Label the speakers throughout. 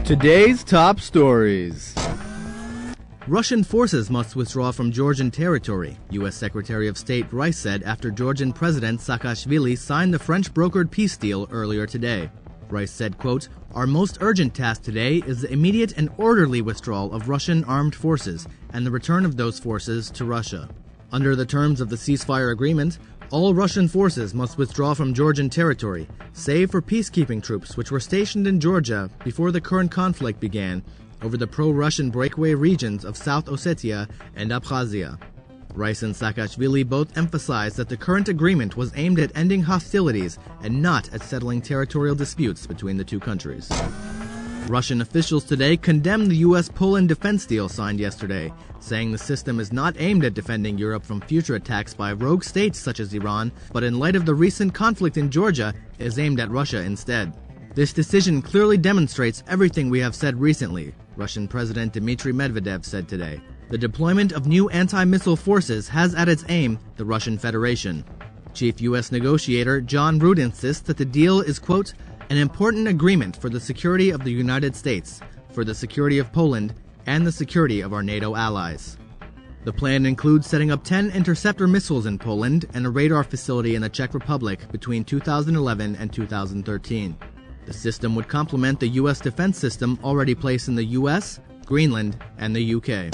Speaker 1: Today's top stories.
Speaker 2: Russian forces must withdraw from Georgian territory, U.S. Secretary of State Rice said after Georgian President Saakashvili signed the French-brokered peace deal earlier today. Rice said, quote, "Our most urgent task today is the immediate and orderly withdrawal of Russian armed forces and the return of those forces to Russia. Under the terms of the ceasefire agreement, all Russian forces must withdraw from Georgian territory, save for peacekeeping troops which were stationed in Georgia before the current conflict began over the pro-Russian breakaway regions of South Ossetia and Abkhazia." Rice and Saakashvili both emphasized that the current agreement was aimed at ending hostilities and not at settling territorial disputes between the two countries. Russian officials today condemned the U.S.-Poland defense deal signed yesterday, saying the system is not aimed at defending Europe from future attacks by rogue states such as Iran, but in light of the recent conflict in Georgia, is aimed at Russia instead. "This decision clearly demonstrates everything we have said recently," Russian President Dmitry Medvedev said today. "The deployment of new anti-missile forces has at its aim the Russian Federation." Chief U.S. negotiator John Root insists that the deal is, quote, "an important agreement for the security of the United States, for the security of Poland, and the security of our NATO allies." The plan includes setting up 10 interceptor missiles in Poland and a radar facility in the Czech Republic between 2011 and 2013. The system would complement the U.S. defense system already placed in the U.S., Greenland, and the U.K.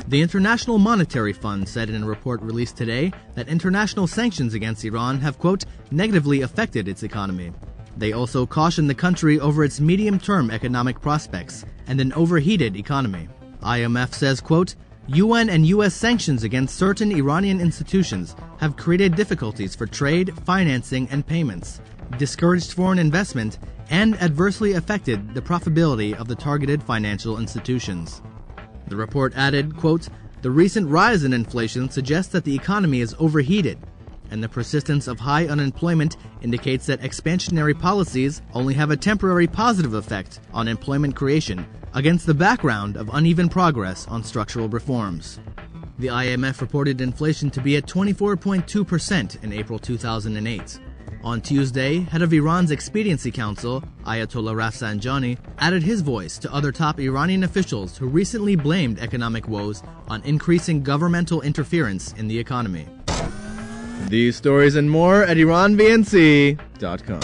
Speaker 2: The International Monetary Fund said in a report released today that international sanctions against Iran have, quote, negatively affected its economy. They also cautioned the country over its medium-term economic prospects and an overheated economy. IMF says, quote, UN and U.S. sanctions against certain Iranian institutions have created difficulties for trade, financing, and payments, discouraged foreign investment, and adversely affected the profitability of the targeted financial institutions. The report added, quote, "The recent rise in inflation suggests that the economy is overheated, and the persistence of high unemployment indicates that expansionary policies only have a temporary positive effect on employment creation against the background of uneven progress on structural reforms." The IMF reported inflation to be at 24.2% in April 2008. On Tuesday, head of Iran's Expediency Council, Ayatollah Rafsanjani, added his voice to other top Iranian officials who recently blamed economic woes on increasing governmental interference in the economy.
Speaker 1: These stories and more at IranVNC.com.